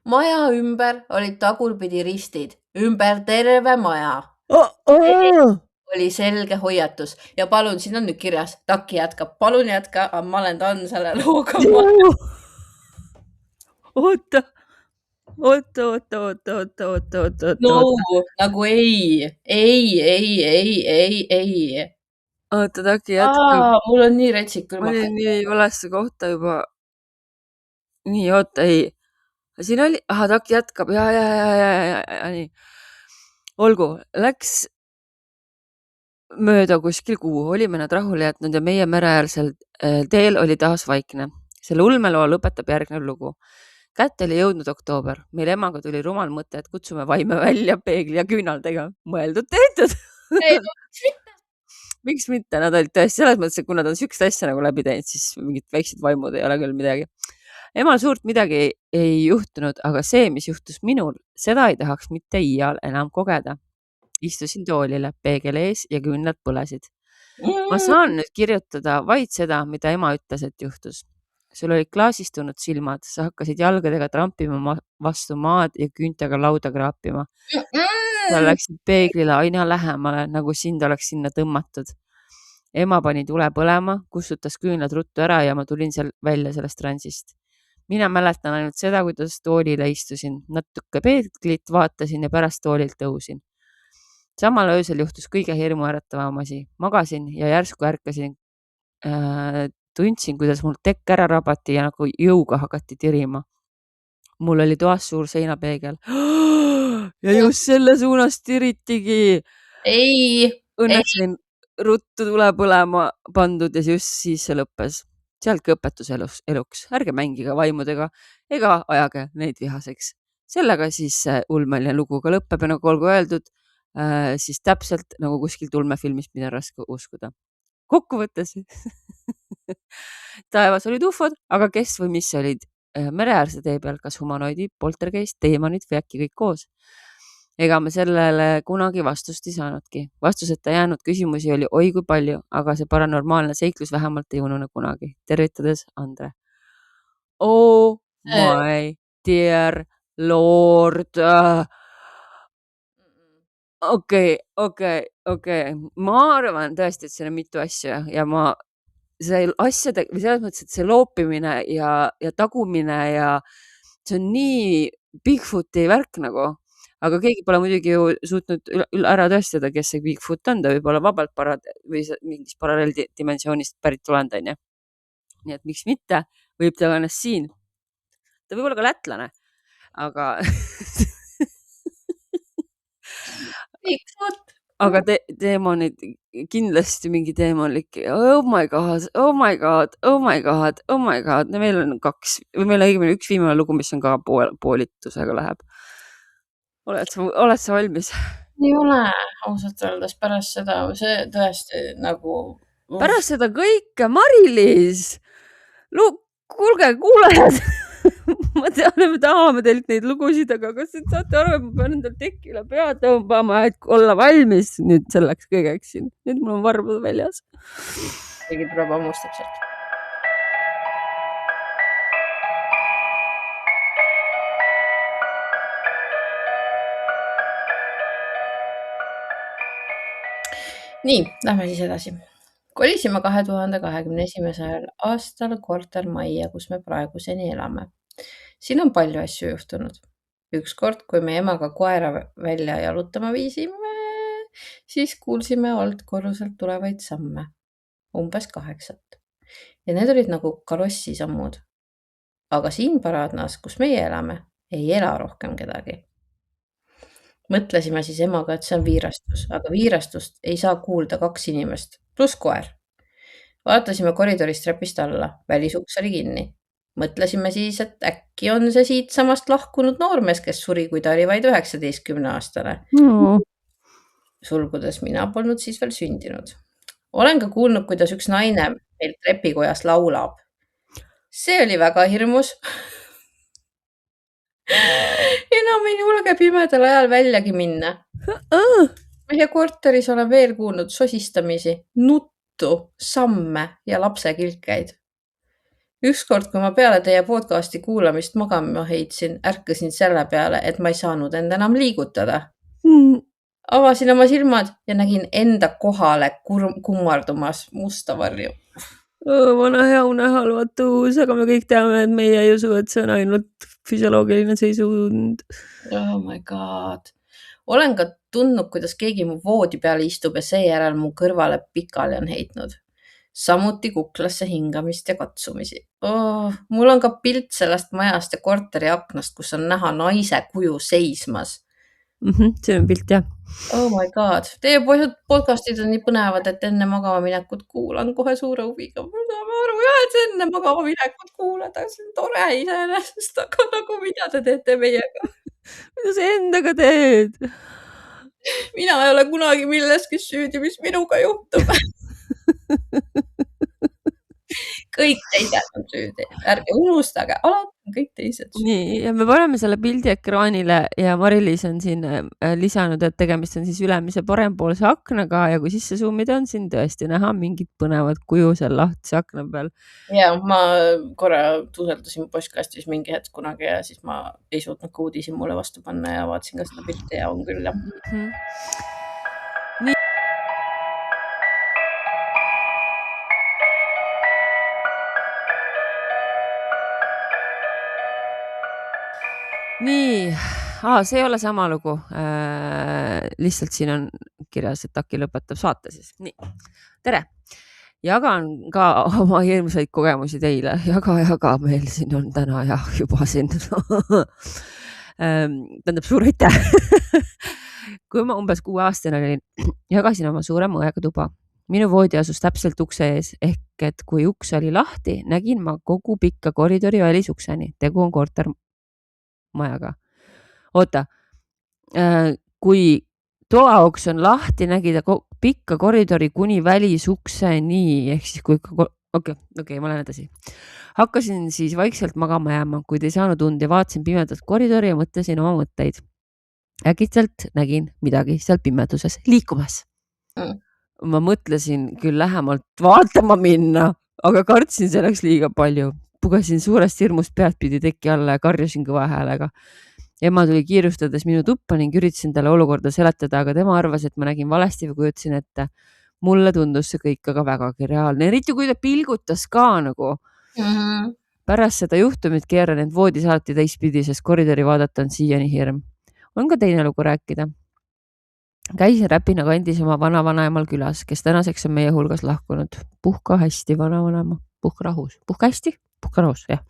Maja ümber olid tagurpidi ristid, ümber terve maja. Oli selge hoiatus ja palun, siin on nüüd kirjas, Taki jätkab, palun jätka, ma olen tahan selle looga. Oota. No, nagu ei. Oota, Taki jätkab. Mul on nii retsik küll. Ma olin nii valesse kohta juba. Nii, oota, ei. Siin oli, Taki jätkab, ja, nii. Olgu, läks mööda kuskil kuu, olime nad rahule jätnud ja meie mereäärsel teel oli taas vaikne. Selle ulmeloo lõpetab järgnev lugu. Kätte oli jõudnud oktoober. Meil emaga tuli rumal mõte, et kutsume vaime välja peegli ja küünaldega. Mõeldud tehtud. Miks mitte? Nad olid tõesti selles mõttes, et kui nad on sükst asja nagu läbi teinud, siis mingid väiksed vaimud ei ole küll midagi. Emal suurt midagi ei juhtunud, aga see, mis juhtus minul, seda ei tahaks mitte iial enam kogeda. Istusin toolile, peegel ees ja küünlad põlesid. Ma saan nüüd kirjutada vaid seda, mida ema ütles, et juhtus. Sul olid klaasistunud silmad, sa hakkasid jalgadega trampima vastu maad ja küüntega lauda kraapima. Sa läksid peeglile aina lähemale, nagu sind oleks sinna tõmmatud. Ema pani tule põlema, kustutas küünlad ruttu ära ja ma tulin välja sellest transist. Mina mäletan ainult seda, kuidas toolile istusin, natuke peeglit vaatasin ja pärast toolilt tõusin. Samal öösel juhtus kõige hirmuäratavam asi. Magasin ja järsku ärkasin. Tundsin, kuidas mul tekk ära rabati ja nagu jõuga hakati tirima. Mul oli toas suur seinapeegel. Ja just selle suunas tiritigi. Õnneks olin ruttu tule põlema pandud ja just siis see lõppes. Sealtki õpetus eluks. Ärge mängige vaimudega ega ajage neid vihaseks. Sellega siis ulmeline lugu ka lõppeb ja nagu olgu öeldud, siis täpselt nagu kuskil tulmefilmis, mida on raske uskuda. Kokkuvõttes taevas olid ufod, aga kes või mis olid mereäärse tee peal, kas humanoidi, poltergeist, teemonid või äkki kõik koos. Ega me sellele kunagi vastust ei saanudki. Vastuseta jäänud küsimusi oli oi kui palju, aga see paranormaalne seiklus vähemalt ei unune kunagi. Tervitades, Andre. Oh my dear lord. Okei. Ma arvan tõesti, et siin on mitu asja ja see asjade, või selles mõttes, et see loopimine ja tagumine ja see on nii Bigfooti värk nagu, aga keegi pole muidugi ju suutnud ära tõestada, kes see Bigfoot on, ta võib olla vabalt või mingist paralleeldimensioonist pärit tulend, on ju. Nii et miks mitte, võib ta ennast siin. Ta võib olla ka lätlane, aga Bigfoot. aga teemonid, kindlasti mingi teemonlik, oh my god, oh my god, oh my god, oh my god. Meil on 2 või meil on õigemini üks viimane lugu, mis on ka poolitusega läheb. Oled sa valmis? Ei ole ausalt öeldes pärast seda, see tõesti nagu. Pärast seda kõike, Mari-Liis, kuulge, kuulajad. Ma tean, et me tahame teilt neid lugusid, aga kas te saate aru, et ma pean endal tekile pead tõmbama, et olla valmis nüüd selleks kõigeks siin. Nüüd mul on varbud väljas. Keegi tuleb ammustab sealt. Nii, lähme siis edasi. Kolisime 2021. aastal kortermajja, kus me praeguseni elame. Siin on palju asju juhtunud. Ükskord, kui me emaga koera välja jalutama viisime, siis kuulsime alt korruselt tulevaid samme. Umbes 8. Ja need olid nagu kalossi sammud. Aga siin paraadnas, kus meie elame, ei ela rohkem kedagi. Mõtlesime siis emaga, et see on viirastus, aga viirastust ei saa kuulda 2 inimest, pluss koer. Vaatasime koridoris trepist alla, välisuks oli kinni. Mõtlesime siis, et äkki on see siit samast lahkunud noormees, kes suri, kui ta oli vaid 19-aastane. Sulgudes mina polnud siis veel sündinud. Olen ka kuulnud, kuidas üks naine meil trepikojas laulab. See oli väga hirmus. Enam ei julge pimedal ajal väljagi minna. Meie korteris olen veel kuulnud sosistamisi, nuttu, samme ja lapse kilkeid. Ükskord, kui ma peale teie podcasti kuulamist magama heitsin, ärkasin selle peale, et ma ei saanud end enam liigutada. Avasin oma silmad ja nägin enda kohale kummardumas musta varju. Vana hea unehalvatus, aga me kõik teame, et meie ei usu, et see on ainult füsioloogiline seisund. Oh my god. Olen ka tundnud, kuidas keegi mu voodi peale istub ja seejärel mu kõrvale pikali on heitnud. Samuti kuklasse hingamist ja katsumisi. Mul on ka pilt sellest majast ja korteri aknast, kus on näha naise kuju seismas. See on pilt, jah. Oh my god. Teie podcastid on nii põnevad, et enne magama minekut kuulan kohe suure huviga. Ma saame aru jah, et enne magama minekut kuulada. See on tore iseenesest, aga nagu mida te teete meiega? Mida sa endaga teed? Mina ei ole kunagi milleski süüdi, mis minuga juhtub. Kõik teised on süüdi. Ärge unustage, alati on kõik teised süüdi. Nii, ja me paneme selle pildi ekraanile ja Mari-Liis on siin lisanud, et tegemist on siis ülemise parempoolse aknaga ja kui sisse zoomida on siin tõesti näha mingit põnevat kuju seal lahtise akna peal. Ja ma korra tuuseldasin postkastis mingi hetk kunagi ja siis ma ei suutnud ka uudisi mulle vastu panna ja vaatasin ka seda pilti ja on küll, jah. Nii, see ei ole sama lugu. Lihtsalt siin on kirjas, et Aki lõpetab saate siis. Nii, tere! Jagan ka oma hirmsaid kogemusi teile. Jaga meil siin on täna jah juba siin. Tähendab suur aitäh. Kui ma umbes 6-aastane olin, jagasin oma suurema õega tuba. Minu voodi asus täpselt ukse ees, ehk et kui uks oli lahti, nägin ma kogu pikka koridori välisukseni. Tegu on kortermajaga. Oota, kui toauks on lahti, nägi ta pikka koridori kuni välisukseni, ehk siis kui okei, ma lähen edasi. Hakkasin siis vaikselt magama jääma, kuid ei saanud und ja vaatasin pimedat koridori ja mõtlesin oma mõtteid. Äkitselt nägin midagi seal pimeduses liikumas. Ma mõtlesin küll lähemalt vaatama minna, aga kartsin selleks liiga palju. Pugesin suurest hirmust peadpidi teki alla ja karjusin kõva häälega. Ema tuli kiirustades minu tuppa ning üritasin talle olukorda seletada, aga tema arvas, et ma nägin valesti või kujutasin ette. Mulle tundus see kõik aga vägagi reaalne. Eriti kui ta pilgutas ka nagu. Pärast seda juhtumit keeran end voodis alati teistpidi, sest koridori vaadata on siiani hirm. On ka teine lugu rääkida. Käisin Räpina kandis oma vana-vanaemal külas, kes tänaseks on meie hulgas lahkunud. Puhka hästi, vana-vanaema. Puhka rahus. Puhka hästi? Puhka rahus, jah.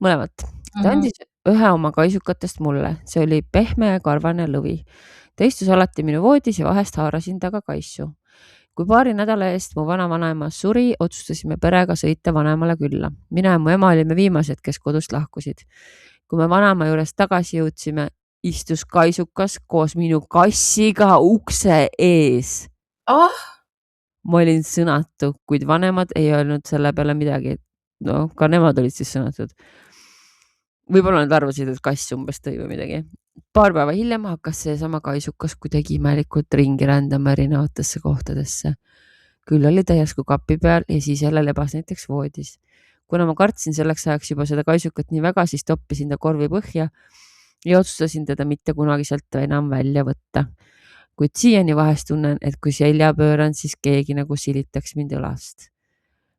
Mõlemat. Ta andis ühe oma kaisukatest mulle. See oli pehme ja karvane lõvi. Ta istus alati minu voodis ja vahest haarasin taga kaisu. Kui paari nädala eest mu vanavanaema suri, otsustasime perega sõita vanaemale külla. Mina ja mu ema olime viimased, kes kodust lahkusid. Kui me vanaema juures tagasi jõudsime, istus kaisukas koos minu kassiga ukse ees. Ma olin sõnatu, kuid vanemad ei öelnud selle peale midagi. No, ka nemad olid siis sõnatud. Võib-olla nad arvasid, et kass umbes tõi või midagi. Paar päeva hiljem hakkas seesama kaisukas kuidagi imelikult ringi rändama erinevatesse kohtadesse. Küll oli ta järsku kapi peal ja siis jälle lebas näiteks voodis. Kuna ma kartsin selleks ajaks juba seda kaisukat nii väga, siis toppisin ta korvi põhja ja otsustasin teda mitte kunagi sealt enam välja võtta. Kuid siiani vahest tunnen, et kui selja pööran, siis keegi nagu silitaks mind õlast.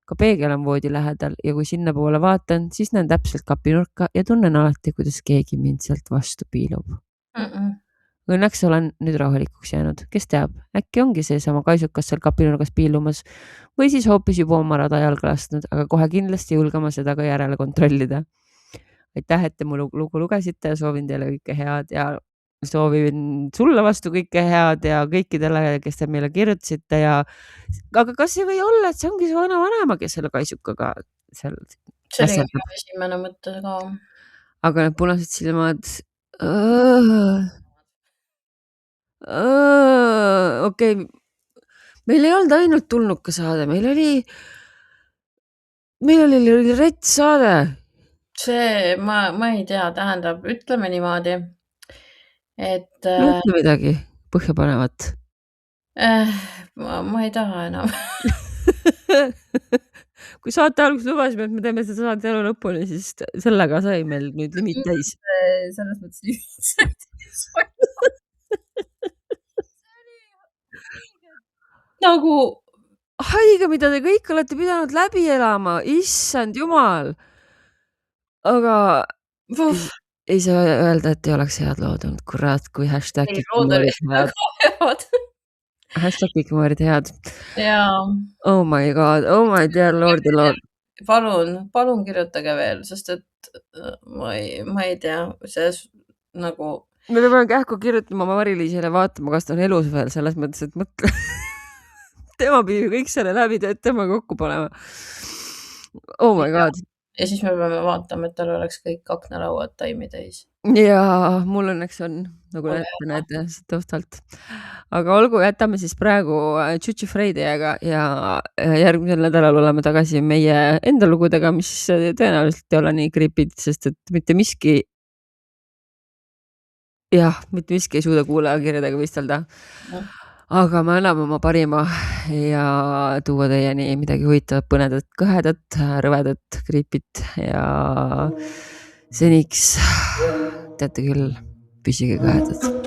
Ka peegel on voodi lähedal ja kui sinna poole vaatan, siis näen täpselt kapinurka ja tunnen alati, kuidas keegi mind sealt vastu piilub. Õnneks olen nüüd rahulikuks jäänud. Kes teab, äkki ongi seesama kaisukas seal kapinurgas piilumas või siis hoopis juba oma rada jalga lasknud, aga kohe kindlasti julgema seda ka järele kontrollida. Aitäh, et te mu lugu lugesite ja soovin teile kõike head ja soovin sulle vastu kõike head ja kõikidele, kes te meile kirjutasite ja aga kas ei või olla, et see ongi see vanema, kes selle kaisukaga seal see oli ka esimene mõte ka. Aga need punased silmad okei. Meil ei olnud ainult tulnuka saade, meil oli rets saade. See, ma ei tea, tähendab, ütleme niimoodi, et ütle midagi põhjapanevat. Ma ei taha enam. Kui saate alguses lubasime, et me teeme seda saate elu lõpuni, siis sellega sai meil nüüd limit täis. Selles mõttes lihtsalt. Nagu haige, mida te kõik olete pidanud läbi elama, issand jumal. Aga ei saa öelda, et ei oleks head lood olnud, kurat, kui hashtag kõik olid head. Jaa. Oh my god, oh my dear lord ja lord. Palun kirjutage veel, sest et ma ei tea, see nagu... Me peame kähku kirjutama Mari-Liisile vaatama, kas ta on elus veel, selles mõttes, et mõtle. Tema pidi kõik selle läbi tema kokku panema. Oh my god. Ja siis me peame vaatama, et tal oleks kõik aknalauad taimi täis. Ja mul õnneks on, nagu näete, tõustalt. Aga olgu, jätame siis praegu Chuchi Freidega ja järgmisel nädalal oleme tagasi meie enda lugudega, mis tõenäoliselt ei ole nii creepid, sest et mitte miski ei suuda kuulajakirjadega võistelda. Aga me anname oma parima ja tuua teieni midagi huvitavat, põnedat, kõhedat, rõvedat, creepit ja seniks teate küll, püsige kõhedad.